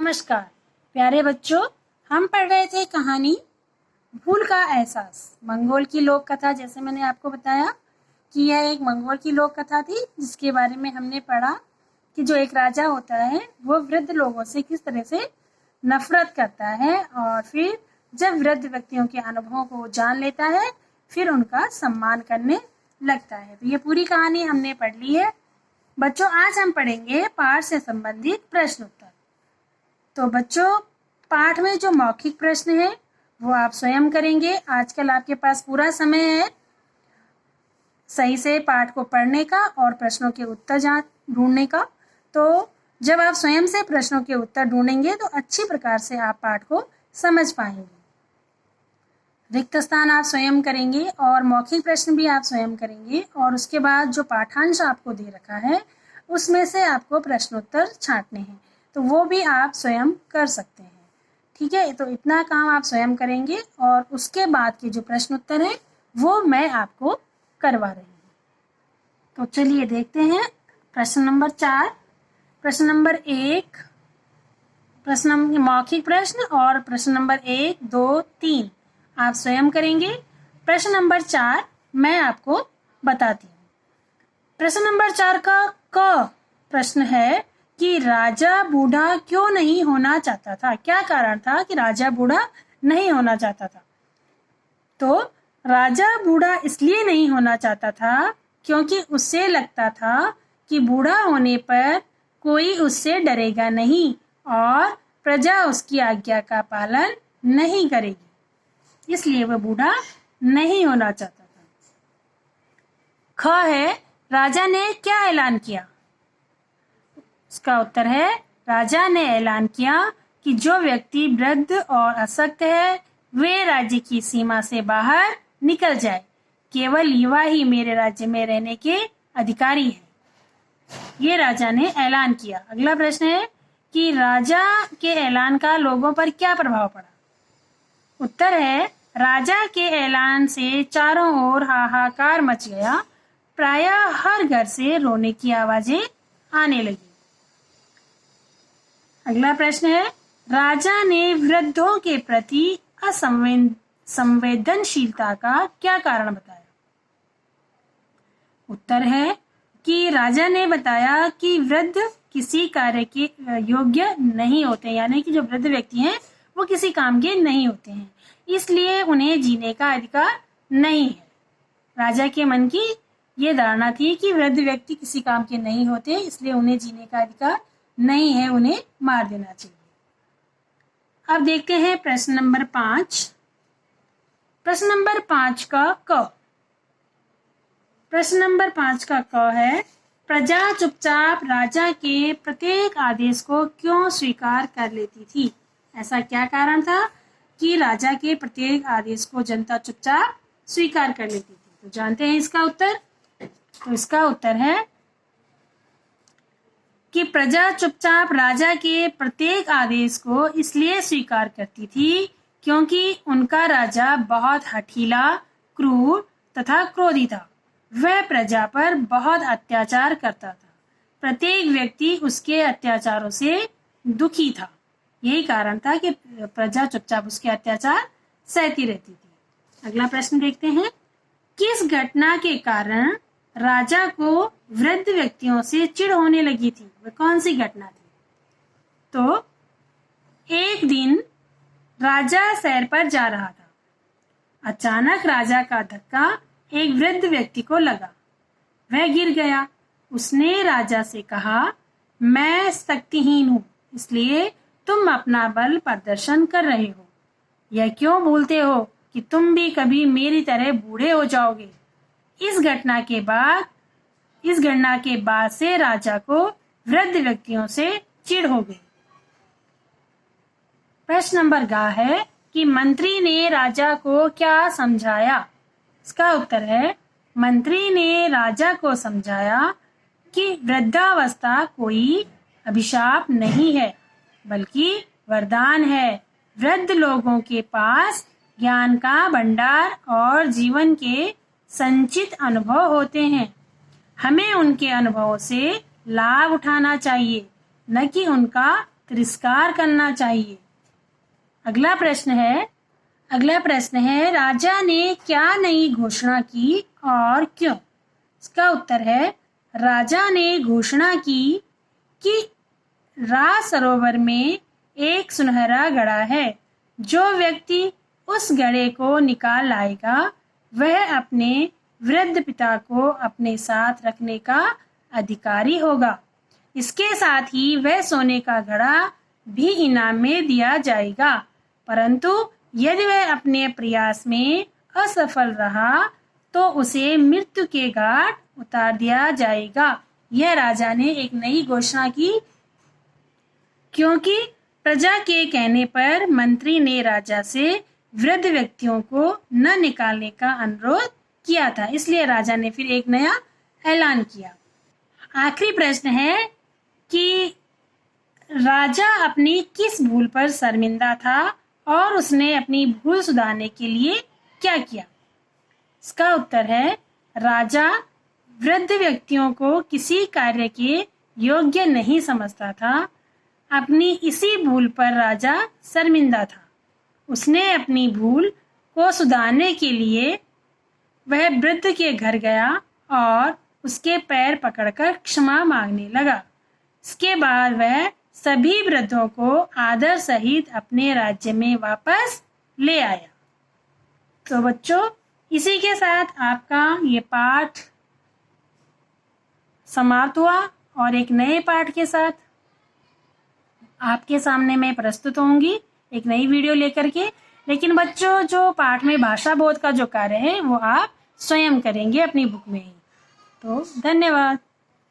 नमस्कार प्यारे बच्चों, हम पढ़ रहे थे कहानी भूल का एहसास। मंगोल की लोक कथा, जैसे मैंने आपको बताया कि यह एक मंगोल की लोक कथा थी, जिसके बारे में हमने पढ़ा कि जो एक राजा होता है वो वृद्ध लोगों से किस तरह से नफरत करता है और फिर जब वृद्ध व्यक्तियों के अनुभवों को जान लेता है फिर उनका सम्मान करने लगता है। तो ये पूरी कहानी हमने पढ़ ली है। बच्चों, आज हम पढ़ेंगे पाठ से संबंधित प्रश्न उत्तर। तो बच्चों, पाठ में जो मौखिक प्रश्न है वो आप स्वयं करेंगे। आजकल आपके पास पूरा समय है सही से पाठ को पढ़ने का और प्रश्नों के उत्तर ढूंढने का। तो जब आप स्वयं से प्रश्नों के उत्तर ढूंढेंगे तो अच्छी प्रकार से आप पाठ को समझ पाएंगे। रिक्त स्थान आप स्वयं करेंगे और मौखिक प्रश्न भी आप स्वयं करेंगे, और उसके बाद जो पाठांश आपको दे रखा है उसमें से आपको प्रश्नोत्तर छांटने हैं, तो वो भी आप स्वयं कर सकते हैं। ठीक है, तो इतना काम आप स्वयं करेंगे और उसके बाद के जो प्रश्नोत्तर हैं वो मैं आपको करवा रही हूँ। तो चलिए देखते हैं। प्रश्न नंबर 4, प्रश्न नंबर 1, प्रश्न मौखिक प्रश्न और प्रश्न नंबर 1, 2, 3 आप स्वयं करेंगे। प्रश्न नंबर 4 मैं आपको बताती हूँ। प्रश्न नंबर 4 का क प्रश्न है कि राजा बूढ़ा क्यों नहीं होना चाहता था। क्या कारण था कि राजा बूढ़ा नहीं होना चाहता था? तो राजा बूढ़ा इसलिए नहीं होना चाहता था क्योंकि उससे लगता था कि बूढ़ा होने पर कोई उससे डरेगा नहीं और प्रजा उसकी आज्ञा का पालन नहीं करेगी, इसलिए वह बूढ़ा नहीं होना चाहता था। ख है, राजा ने क्या ऐलान किया? इसका उत्तर है, राजा ने ऐलान किया कि जो व्यक्ति वृद्ध और अशक्त है वे राज्य की सीमा से बाहर निकल जाए। केवल युवा ही मेरे राज्य में रहने के अधिकारी हैं। ये राजा ने ऐलान किया। अगला प्रश्न है कि राजा के ऐलान का लोगों पर क्या प्रभाव पड़ा? उत्तर है, राजा के ऐलान से चारों ओर हाहाकार मच गया। प्रायः हर घर से रोने की आवाजें आने लगी। अगला प्रश्न है, राजा ने वृद्धों के प्रति असंवेदनशीलता का क्या कारण बताया? उत्तर है कि राजा ने बताया कि वृद्ध किसी कार्य के योग्य नहीं होते, यानी कि जो वृद्ध व्यक्ति हैं वो किसी काम के नहीं होते हैं, इसलिए उन्हें जीने का अधिकार नहीं है। राजा के मन की ये धारणा थी कि वृद्ध व्यक्ति किसी काम के नहीं होते, इसलिए उन्हें जीने का अधिकार नहीं है, उन्हें मार देना चाहिए। अब देखते हैं प्रश्न नंबर 5। प्रश्न नंबर 5 का क। प्रश्न नंबर 5 का क है, प्रजा चुपचाप राजा के प्रत्येक आदेश को क्यों स्वीकार कर लेती थी? ऐसा क्या कारण था कि राजा के प्रत्येक आदेश को जनता चुपचाप स्वीकार कर लेती थी? तो जानते हैं इसका उत्तर। तो इसका उत्तर है कि प्रजा चुपचाप राजा के प्रत्येक आदेश को इसलिए स्वीकार करती थी क्योंकि उनका राजा बहुत हठीला, क्रूर तथा क्रोधी था। वह प्रजा पर बहुत अत्याचार करता था। प्रत्येक व्यक्ति उसके अत्याचारों से दुखी था। यही कारण था कि प्रजा चुपचाप उसके अत्याचार सहती रहती थी। अगला प्रश्न देखते हैं, किस घटना के कारण राजा को वृद्ध व्यक्तियों से चिढ़ होने लगी थी? वह कौन सी घटना थी? तो एक दिन राजा सैर पर जा रहा था। अचानक राजा का धक्का एक वृद्ध व्यक्ति को लगा। वह गिर गया। उसने राजा से कहा, मैं शक्तिहीन हूँ, इसलिए तुम अपना बल प्रदर्शन कर रहे हो। यह क्यों भूलते हो कि तुम भी कभी मेरी तरह बूढ़े हो जाओगे? इस घटना के बाद से राजा को वृद्ध व्यक्तियों से चिढ़ हो गई। प्रश्न नंबर ग है कि मंत्री ने राजा को क्या समझाया? इसका उत्तर है, मंत्री ने राजा को समझाया कि वृद्धावस्था कोई अभिशाप नहीं है बल्कि वरदान है। वृद्ध लोगों के पास ज्ञान का भंडार और जीवन के संचित अनुभव होते हैं। हमें उनके अनुभवों से लाभ उठाना चाहिए, न कि उनका तिरस्कार करना चाहिए। अगला प्रश्न है राजा ने क्या नई घोषणा की और क्यों? इसका उत्तर है राजा ने घोषणा की कि राज सरोवर में एक सुनहरा घड़ा है। जो व्यक्ति उस घड़े को निकाल लाएगा वह अपने वृद्ध पिता को अपने साथ रखने का अधिकारी होगा। इसके साथ ही वह सोने का घड़ा भी इनाम में दिया जाएगा। परंतु यदि वह अपने प्रयास में असफल रहा तो उसे मृत्यु के घाट उतार दिया जाएगा। यह राजा ने एक नई घोषणा की क्योंकि प्रजा के कहने पर मंत्री ने राजा से वृद्ध व्यक्तियों को न निकालने का अनुरोध किया था, इसलिए राजा ने फिर एक नया ऐलान किया। आखिरी प्रश्न है कि राजा अपनी किस भूल पर शर्मिंदा था और उसने अपनी भूल सुधारने के लिए क्या किया? इसका उत्तर है राजा वृद्ध व्यक्तियों को किसी कार्य के योग्य नहीं समझता था। अपनी इसी भूल पर राजा शर्मिंदा था। उसने अपनी भूल को सुधारने के लिए वह वृद्ध के घर गया और उसके पैर पकड़कर क्षमा मांगने लगा। इसके बाद वह सभी वृद्धों को आदर सहित अपने राज्य में वापस ले आया। तो बच्चों, इसी के साथ आपका ये पाठ समाप्त हुआ और एक नए पाठ के साथ आपके सामने मैं प्रस्तुत होंगी एक नई वीडियो लेकर के। लेकिन बच्चों, जो पाठ में भाषा बोध का जो कार्य है वो आप स्वयं करेंगे अपनी बुक में ही। तो धन्यवाद।